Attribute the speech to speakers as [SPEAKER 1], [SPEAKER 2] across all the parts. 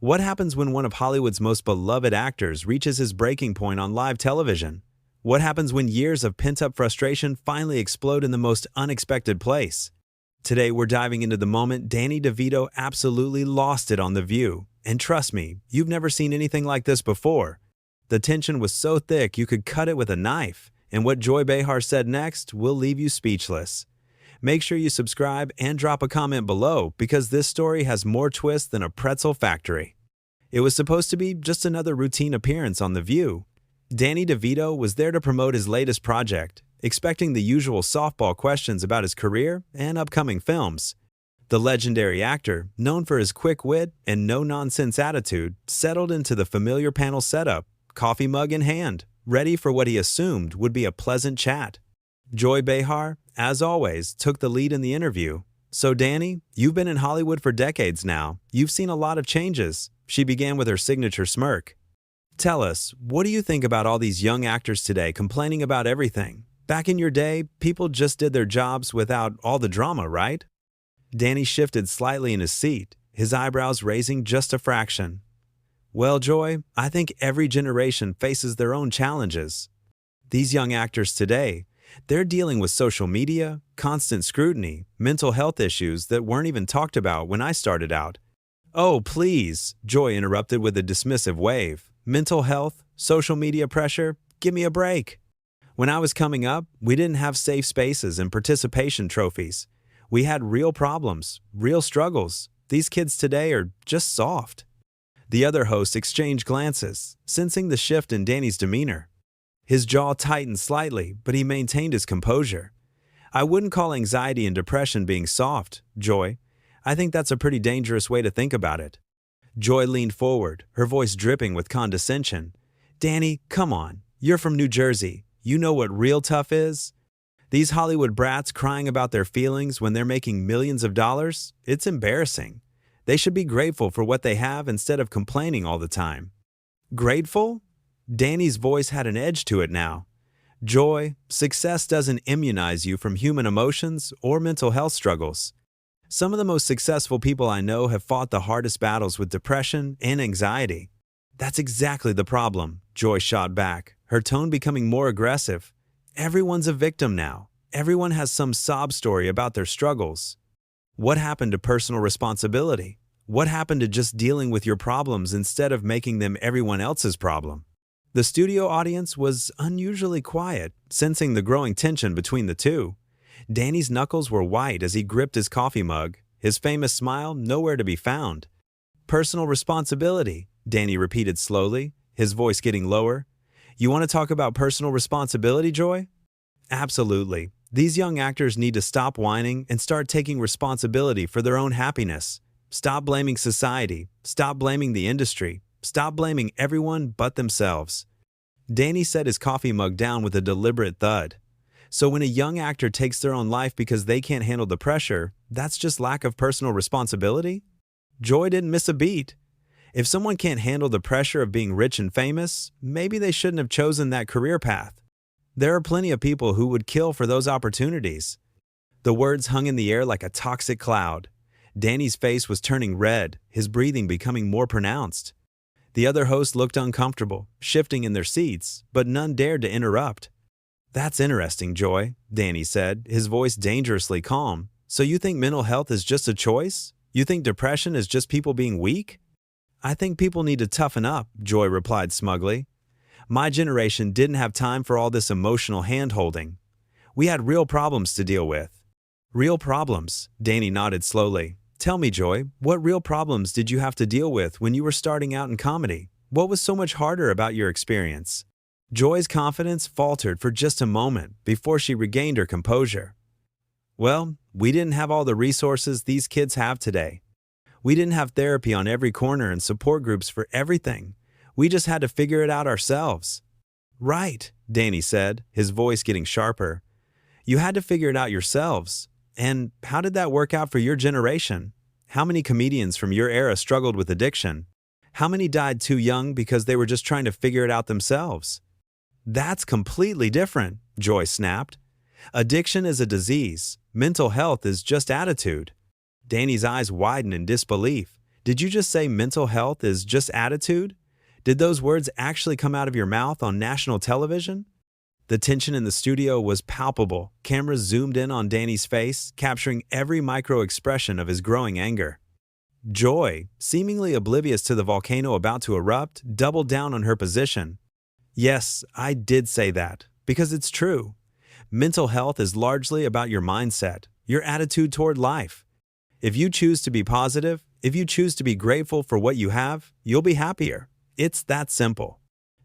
[SPEAKER 1] What happens when one of Hollywood's most beloved actors reaches his breaking point on live television? What happens when years of pent-up frustration finally explode in the most unexpected place? Today, we're diving into the moment Danny Devito absolutely lost it on The View. And trust me, you've never seen anything like this before. The tension was so thick you could cut it with a knife, and what Joy Behar said next will leave you speechless. Make sure you subscribe and drop a comment below because this story has more twists than a pretzel factory. It was supposed to be just another routine appearance on The View. Danny Devito was there to promote his latest project, expecting the usual softball questions about his career and upcoming films. The legendary actor, known for his quick wit and no-nonsense attitude, settled into the familiar panel setup, coffee mug in hand, ready for what he assumed would be a pleasant chat. Joy Behar, as always, took the lead in the interview. "So Danny, you've been in Hollywood for decades now. You've seen a lot of changes," she began with her signature smirk. "Tell us, what do you think about all these young actors today complaining about everything? Back in your day, people just did their jobs without all the drama, right?" Danny shifted slightly in his seat, his eyebrows raising just a fraction. "Well, Joy, I think every generation faces their own challenges. These young actors today, they're dealing with social media, constant scrutiny, mental health issues that weren't even talked about when I started out." "Oh, please," Joy interrupted with a dismissive wave. "Mental health, social media pressure, give me a break. When I was coming up, we didn't have safe spaces and participation trophies. We had real problems, real struggles. These kids today are just soft." The other hosts exchanged glances, sensing the shift in Danny's demeanor. His jaw tightened slightly, but he maintained his composure. "I wouldn't call anxiety and depression being soft, Joy. I think that's a pretty dangerous way to think about it." Joy leaned forward, her voice dripping with condescension. "Danny, come on. You're from New Jersey. You know what real tough is? These Hollywood brats crying about their feelings when they're making millions of dollars? It's embarrassing. They should be grateful for what they have instead of complaining all the time." "Grateful?" Danny's voice had an edge to it now. "Joy, success doesn't immunize you from human emotions or mental health struggles. Some of the most successful people I know have fought the hardest battles with depression and anxiety." "That's exactly the problem," Joy shot back, her tone becoming more aggressive. "Everyone's a victim now. Everyone has some sob story about their struggles. What happened to personal responsibility? What happened to just dealing with your problems instead of making them everyone else's problem?" The studio audience was unusually quiet, sensing the growing tension between the two. Danny's knuckles were white as he gripped his coffee mug, his famous smile nowhere to be found. "Personal responsibility," Danny repeated slowly, his voice getting lower. "You want to talk about personal responsibility, Joy?" "Absolutely. These young actors need to stop whining and start taking responsibility for their own happiness. Stop blaming society. Stop blaming the industry. Stop blaming everyone but themselves." Danny set his coffee mug down with a deliberate thud. "So when a young actor takes their own life because they can't handle the pressure, that's just lack of personal responsibility?" Joy didn't miss a beat. If someone can't handle the pressure of being rich and famous, maybe they shouldn't have chosen that career path. There are plenty of people who would kill for those opportunities. The words hung in the air like a toxic cloud. Danny's face was turning red, his breathing becoming more pronounced. The other hosts looked uncomfortable, shifting in their seats, but none dared to interrupt. "That's interesting, Joy," Danny said, his voice dangerously calm. "So you think mental health is just a choice? You think depression is just people being weak?" "I think people need to toughen up," Joy replied smugly. "My generation didn't have time for all this emotional hand-holding. We had real problems to deal with." "Real problems?" Danny nodded slowly. "Tell me, Joy, what real problems did you have to deal with when you were starting out in comedy? What was so much harder about your experience?" Joy's confidence faltered for just a moment before she regained her composure. "Well, we didn't have all the resources these kids have today. We didn't have therapy on every corner and support groups for everything. We just had to figure it out ourselves." "Right," Danny said, his voice getting sharper. "You had to figure it out yourselves. And how did that work out for your generation? How many comedians from your era struggled with addiction? How many died too young because they were just trying to figure it out themselves?" "That's completely different," Joy snapped. "Addiction is a disease. Mental health is just attitude." Danny's eyes widened in disbelief. Did you just say mental health is just attitude? Did those words actually come out of your mouth on national television? The tension in the studio was palpable. Cameras zoomed in on Danny's face, capturing every micro expression of his growing anger. Joy, seemingly oblivious to the volcano about to erupt, doubled down on her position. Yes, I did say that, because it's true. Mental health is largely about your mindset, your attitude toward life. If you choose to be positive, if you choose to be grateful for what you have, you'll be happier. It's that simple.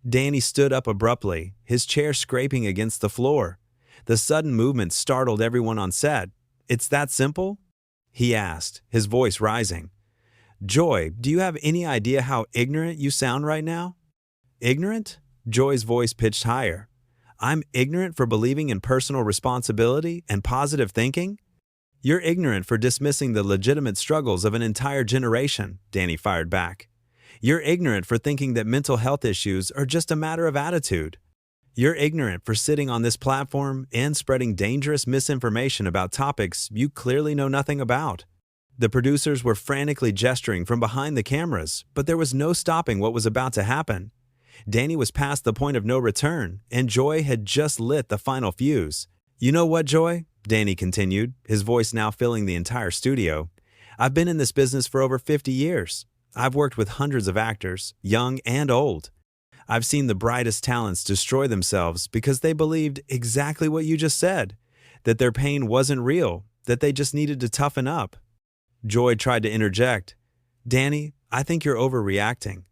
[SPEAKER 1] Danny stood up abruptly, his chair scraping against the floor. The sudden movement startled everyone on set. "It's that simple?" he asked, his voice rising. "Joy, do you have any idea how ignorant you sound right now?" "Ignorant?" Joy's voice pitched higher. "I'm ignorant for believing in personal responsibility and positive thinking?" "You're ignorant for dismissing the legitimate struggles of an entire generation," Danny fired back. "You're ignorant for thinking that mental health issues are just a matter of attitude. You're ignorant for sitting on this platform and spreading dangerous misinformation about topics you clearly know nothing about." The producers were frantically gesturing from behind the cameras, but there was no stopping what was about to happen. Danny was past the point of no return, and Joy had just lit the final fuse. "You know what, Joy?" Danny continued, his voice now filling the entire studio. "I've been in this business for over 50 years. I've worked with hundreds of actors, young and old. I've seen the brightest talents destroy themselves because they believed exactly what you just said, that their pain wasn't real, that they just needed to toughen up." Joy tried to interject. "Danny, I think you're overreacting."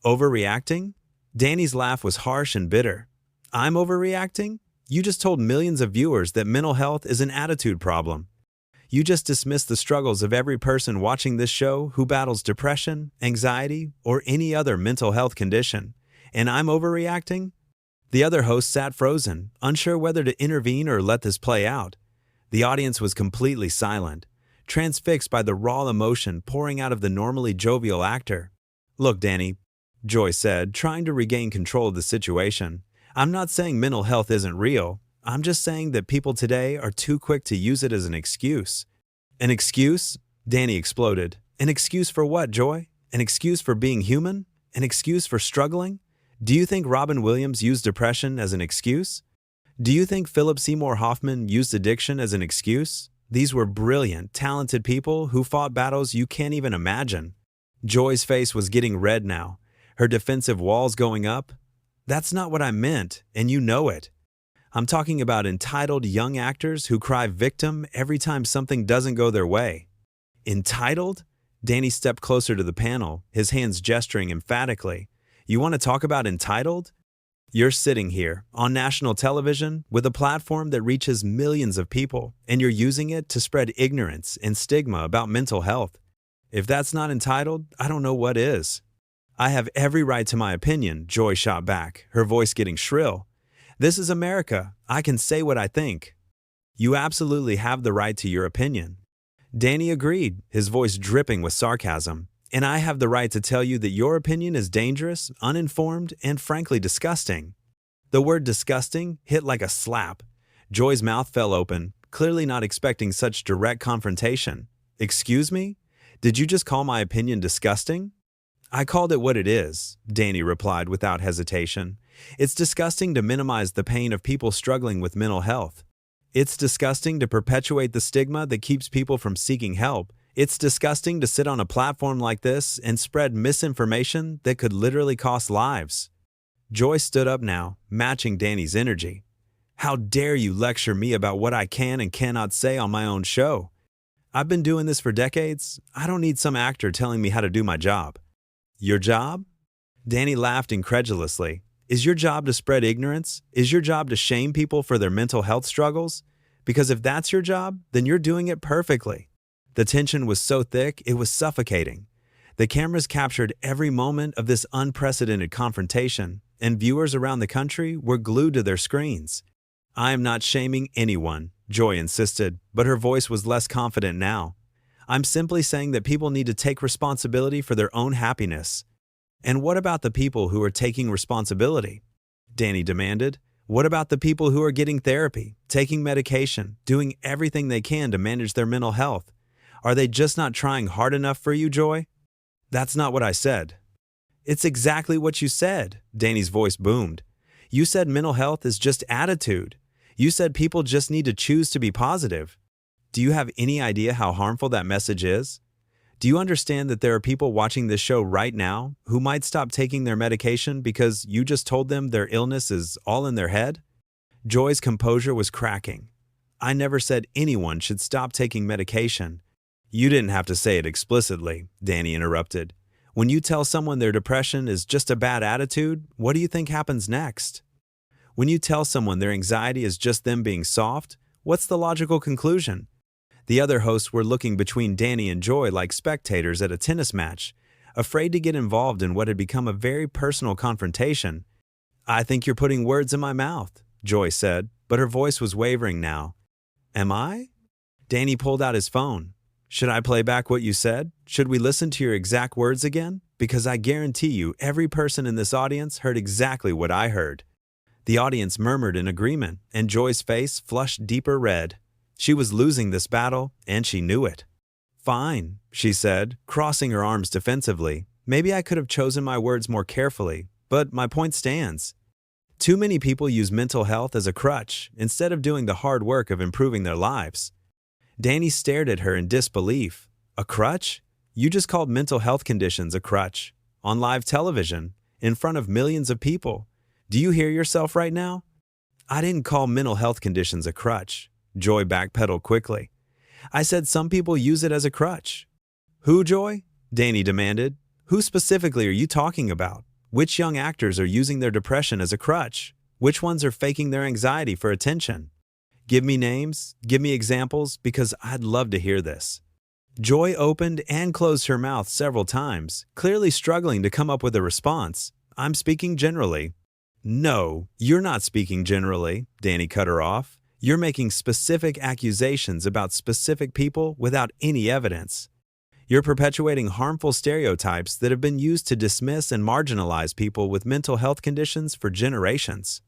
[SPEAKER 1] "Overreacting?" Danny's laugh was harsh and bitter. "I'm overreacting? You just told millions of viewers that mental health is an attitude problem. You just dismissed the struggles of every person watching this show who battles depression, anxiety, or any other mental health condition. And I'm overreacting?" The other host sat frozen, unsure whether to intervene or let this play out. The audience was completely silent, transfixed by the raw emotion pouring out of the normally jovial actor. "Look, Danny," Joy said, trying to regain control of the situation. "I'm not saying mental health isn't real. I'm just saying that people today are too quick to use it as an excuse." "An excuse?" Danny exploded. "An excuse for what, Joy? An excuse for being human? An excuse for struggling? Do you think Robin Williams used depression as an excuse? Do you think Philip Seymour Hoffman used addiction as an excuse? These were brilliant, talented people who fought battles you can't even imagine." Joy's face was getting red now, her defensive walls going up. "That's not what I meant, and you know it. I'm talking about entitled young actors who cry victim every time something doesn't go their way." "Entitled?" Danny stepped closer to the panel, his hands gesturing emphatically. "You want to talk about entitled? You're sitting here, on national television, with a platform that reaches millions of people, and you're using it to spread ignorance and stigma about mental health. If that's not entitled, I don't know what is." "I have every right to my opinion," Joy shot back, her voice getting shrill. "This is America. I can say what I think." "You absolutely have the right to your opinion." Danny agreed, his voice dripping with sarcasm. "And I have the right to tell you that your opinion is dangerous, uninformed, and frankly disgusting." The word disgusting hit like a slap. Joy's mouth fell open, clearly not expecting such direct confrontation. "Excuse me? Did you just call my opinion disgusting?" "I called it what it is," Danny replied without hesitation. "It's disgusting to minimize the pain of people struggling with mental health. It's disgusting to perpetuate the stigma that keeps people from seeking help. It's disgusting to sit on a platform like this and spread misinformation that could literally cost lives." Joy stood up now, matching Danny's energy. "How dare you lecture me about what I can and cannot say on my own show? I've been doing this for decades. I don't need some actor telling me how to do my job." "Your job?" Danny laughed incredulously. "Is your job to spread ignorance? Is your job to shame people for their mental health struggles? Because if that's your job, then you're doing it perfectly." The tension was so thick, it was suffocating. The cameras captured every moment of this unprecedented confrontation, and viewers around the country were glued to their screens. "I am not shaming anyone," Joy insisted, but her voice was less confident now. "I'm simply saying that people need to take responsibility for their own happiness." "And what about the people who are taking responsibility?" Danny demanded. "What about the people who are getting therapy, taking medication, doing everything they can to manage their mental health? Are they just not trying hard enough for you, Joy?" That's not what I said. It's exactly what you said, Danny's voice boomed. You said mental health is just attitude. You said people just need to choose to be positive. Do you have any idea how harmful that message is? Do you understand that there are people watching this show right now who might stop taking their medication because you just told them their illness is all in their head? Joy's composure was cracking. I never said anyone should stop taking medication. You didn't have to say it explicitly, Danny interrupted. When you tell someone their depression is just a bad attitude, what do you think happens next? When you tell someone their anxiety is just them being soft, what's the logical conclusion? The other hosts were looking between Danny and Joy like spectators at a tennis match, afraid to get involved in what had become a very personal confrontation. I think you're putting words in my mouth, Joy said, but her voice was wavering now. Am I? Danny pulled out his phone. Should I play back what you said? Should we listen to your exact words again? Because I guarantee you every person in this audience heard exactly what I heard. The audience murmured in agreement, and Joy's face flushed deeper red. She was losing this battle, and she knew it. Fine, she said, crossing her arms defensively. Maybe I could have chosen my words more carefully, but my point stands. Too many people use mental health as a crutch instead of doing the hard work of improving their lives. Danny stared at her in disbelief. A crutch? You just called mental health conditions a crutch. On live television, in front of millions of people. Do you hear yourself right now? I didn't call mental health conditions a crutch. Joy backpedaled quickly. I said some people use it as a crutch. Who, Joy? Danny demanded. Who specifically are you talking about? Which young actors are using their depression as a crutch? Which ones are faking their anxiety for attention? Give me names, give me examples, because I'd love to hear this. Joy opened and closed her mouth several times, clearly struggling to come up with a response. I'm speaking generally. No, you're not speaking generally, Danny cut her off. You're making specific accusations about specific people without any evidence. You're perpetuating harmful stereotypes that have been used to dismiss and marginalize people with mental health conditions for generations.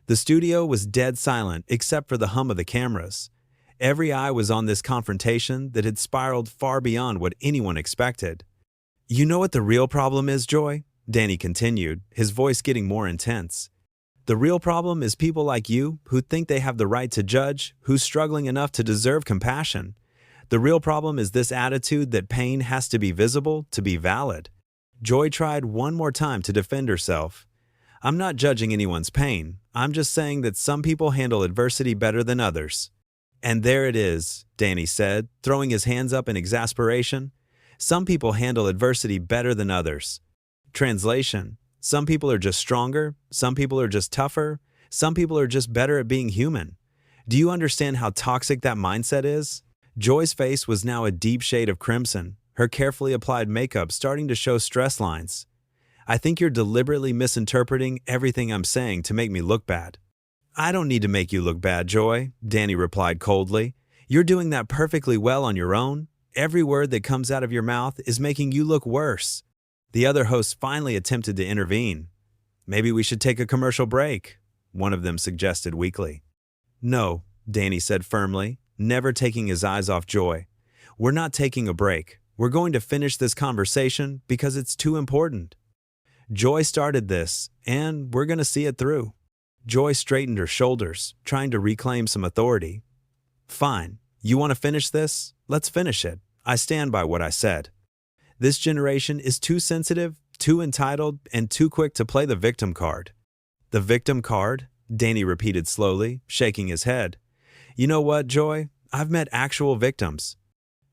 [SPEAKER 1] The studio was dead silent except for the hum of the cameras. Every eye was on this confrontation that had spiraled far beyond what anyone expected. You know what the real problem is, Joy? Danny continued, his voice getting more intense. The real problem is people like you who think they have the right to judge, who's struggling enough to deserve compassion. The real problem is this attitude that pain has to be visible to be valid. Joy tried one more time to defend herself. I'm not judging anyone's pain. I'm just saying that some people handle adversity better than others. And there it is, Danny said, throwing his hands up in exasperation. Some people handle adversity better than others. Translation: some people are just stronger, some people are just tougher, some people are just better at being human. Do you understand how toxic that mindset is? Joy's face was now a deep shade of crimson, her carefully applied makeup starting to show stress lines. I think you're deliberately misinterpreting everything I'm saying to make me look bad. I don't need to make you look bad, Joy, Danny replied coldly. You're doing that perfectly well on your own. Every word that comes out of your mouth is making you look worse. The other hosts finally attempted to intervene. Maybe we should take a commercial break, one of them suggested weakly. No, Danny said firmly, never taking his eyes off Joy. We're not taking a break. We're going to finish this conversation because it's too important. Joy started this, and we're going to see it through. Joy straightened her shoulders, trying to reclaim some authority. Fine. You want to finish this? Let's finish it. I stand by what I said. This generation is too sensitive, too entitled, and too quick to play the victim card. The victim card? Danny repeated slowly, shaking his head. You know what, Joy? I've met actual victims.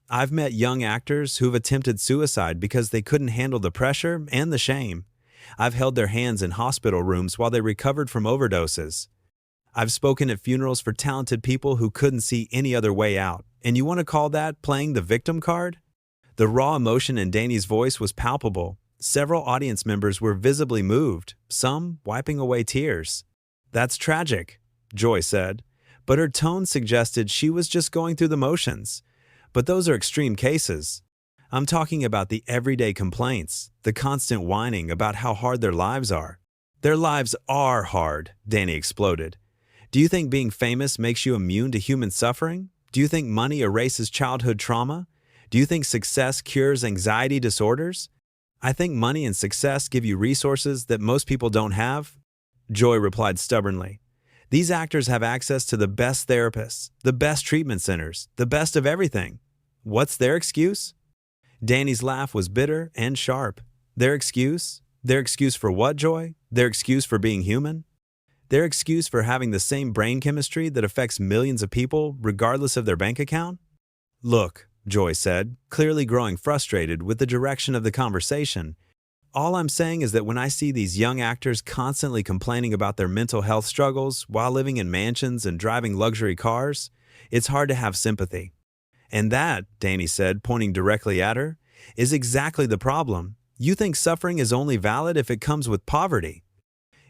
[SPEAKER 1] I've met young actors who've attempted suicide because they couldn't handle the pressure and the shame. I've held their hands in hospital rooms while they recovered from overdoses. I've spoken at funerals for talented people who couldn't see any other way out. And you want to call that playing the victim card? The raw emotion in Danny's voice was palpable. Several audience members were visibly moved, some wiping away tears. That's tragic, Joy said, but her tone suggested she was just going through the motions. But those are extreme cases. I'm talking about the everyday complaints, the constant whining about how hard their lives are. Their lives are hard, Danny exploded. Do you think being famous makes you immune to human suffering? Do you think money erases childhood trauma? Do you think success cures anxiety disorders? I think money and success give you resources that most people don't have. Joy replied stubbornly. These actors have access to the best therapists, the best treatment centers, the best of everything. What's their excuse? Danny's laugh was bitter and sharp. Their excuse? Their excuse for what, Joy? Their excuse for being human? Their excuse for having the same brain chemistry that affects millions of people regardless of their bank account? Look, Joy said, clearly growing frustrated with the direction of the conversation. All I'm saying is that when I see these young actors constantly complaining about their mental health struggles while living in mansions and driving luxury cars, it's hard to have sympathy. And that, Danny said, pointing directly at her, is exactly the problem. You think suffering is only valid if it comes with poverty.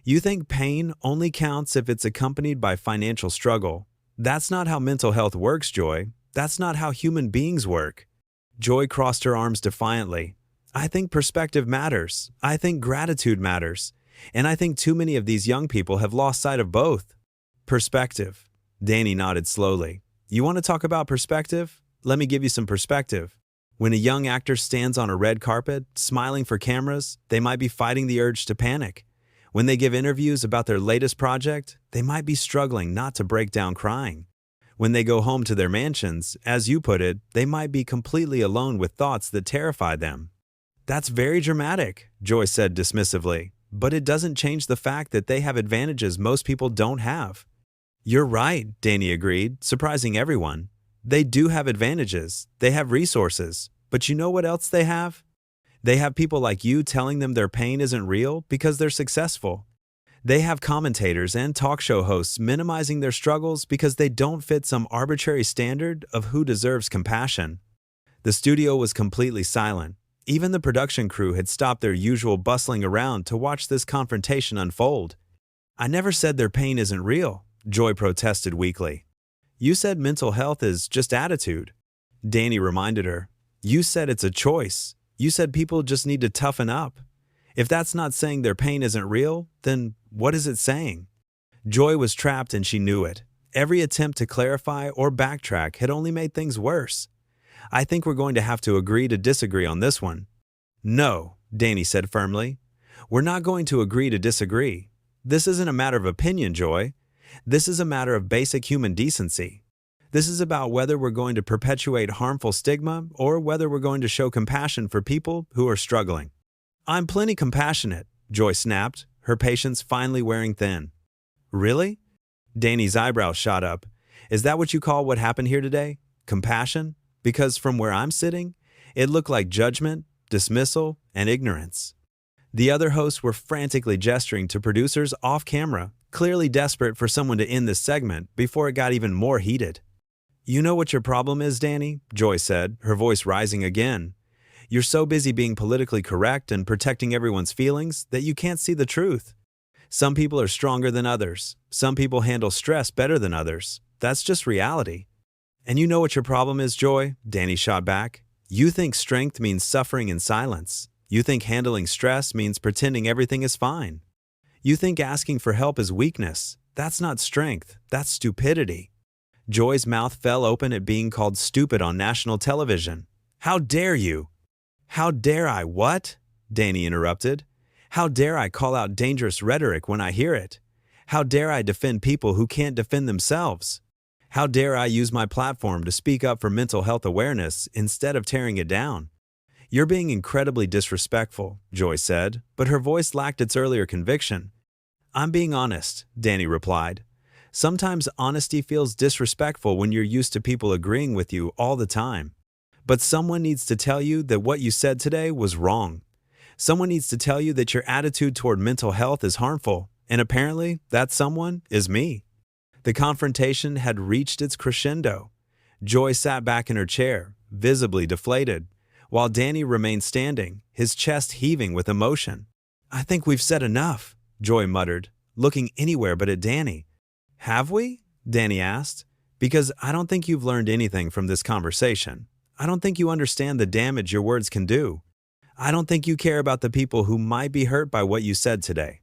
[SPEAKER 1] You think pain only counts if it's accompanied by financial struggle. That's not how mental health works, Joy. That's not how human beings work. Joy crossed her arms defiantly. I think perspective matters. I think gratitude matters. And I think too many of these young people have lost sight of both. Perspective. Danny nodded slowly. You want to talk about perspective? Let me give you some perspective. When a young actor stands on a red carpet, smiling for cameras, they might be fighting the urge to panic. When they give interviews about their latest project, they might be struggling not to break down crying. When they go home to their mansions, as you put it, they might be completely alone with thoughts that terrify them. That's very dramatic, Joy said dismissively, but it doesn't change the fact that they have advantages most people don't have. You're right, Danny agreed, surprising everyone. They do have advantages, they have resources, but you know what else they have? They have people like you telling them their pain isn't real because they're successful. They have commentators and talk show hosts minimizing their struggles because they don't fit some arbitrary standard of who deserves compassion. The studio was completely silent. Even the production crew had stopped their usual bustling around to watch this confrontation unfold. I never said their pain isn't real, Joy protested weakly. You said mental health is just attitude. Danny reminded her. You said it's a choice. You said people just need to toughen up. If that's not saying their pain isn't real, then what is it saying? Joy was trapped and she knew it. Every attempt to clarify or backtrack had only made things worse. I think we're going to have to agree to disagree on this one. No, Danny said firmly. We're not going to agree to disagree. This isn't a matter of opinion, Joy. This is a matter of basic human decency. This is about whether we're going to perpetuate harmful stigma or whether we're going to show compassion for people who are struggling. I'm plenty compassionate, Joy snapped, her patience finally wearing thin. Really? Danny's eyebrows shot up. Is that what you call what happened here today? Compassion? Because from where I'm sitting, it looked like judgment, dismissal, and ignorance. The other hosts were frantically gesturing to producers off camera, clearly desperate for someone to end this segment before it got even more heated. You know what your problem is, Danny? Joy said, her voice rising again. You're so busy being politically correct and protecting everyone's feelings that you can't see the truth. Some people are stronger than others. Some people handle stress better than others. That's just reality. And you know what your problem is, Joy? Danny shot back. You think strength means suffering in silence. You think handling stress means pretending everything is fine. You think asking for help is weakness. That's not strength. That's stupidity. Joy's mouth fell open at being called stupid on national television. How dare you? How dare I what? Danny interrupted. How dare I call out dangerous rhetoric when I hear it? How dare I defend people who can't defend themselves? How dare I use my platform to speak up for mental health awareness instead of tearing it down? You're being incredibly disrespectful, Joy said, but her voice lacked its earlier conviction. I'm being honest, Danny replied. Sometimes honesty feels disrespectful when you're used to people agreeing with you all the time. But someone needs to tell you that what you said today was wrong. Someone needs to tell you that your attitude toward mental health is harmful, and apparently that someone is me. The confrontation had reached its crescendo. Joy sat back in her chair, visibly deflated, while Danny remained standing, his chest heaving with emotion. I think we've said enough, Joy muttered, looking anywhere but at Danny. Have we? Danny asked. Because I don't think you've learned anything from this conversation. I don't think you understand the damage your words can do. I don't think you care about the people who might be hurt by what you said today.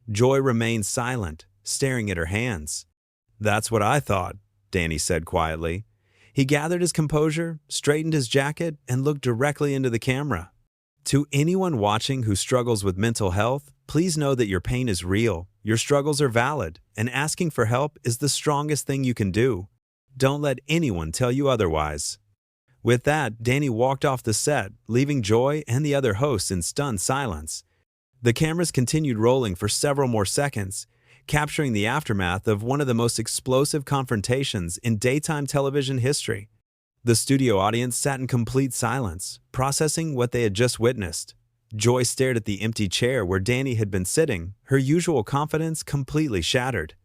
[SPEAKER 1] Joy remained silent, staring at her hands. That's what I thought, Danny said quietly. He gathered his composure, straightened his jacket, and looked directly into the camera. To anyone watching who struggles with mental health, please know that your pain is real, your struggles are valid, and asking for help is the strongest thing you can do. Don't let anyone tell you otherwise. With that, Danny walked off the set, leaving Joy and the other hosts in stunned silence. The cameras continued rolling for several more seconds, capturing the aftermath of one of the most explosive confrontations in daytime television history. The studio audience sat in complete silence, processing what they had just witnessed. Joy stared at the empty chair where Danny had been sitting, her usual confidence completely shattered.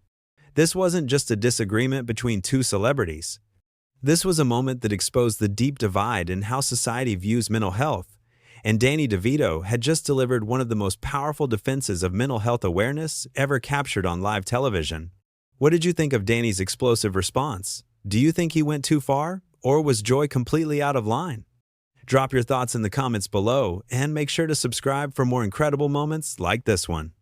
[SPEAKER 1] This wasn't just a disagreement between two celebrities. This was a moment that exposed the deep divide in how society views mental health, and Danny Devito had just delivered one of the most powerful defenses of mental health awareness ever captured on live television. What did you think of Danny's explosive response? Do you think he went too far, or was Joy completely out of line? Drop your thoughts in the comments below, and make sure to subscribe for more incredible moments like this one.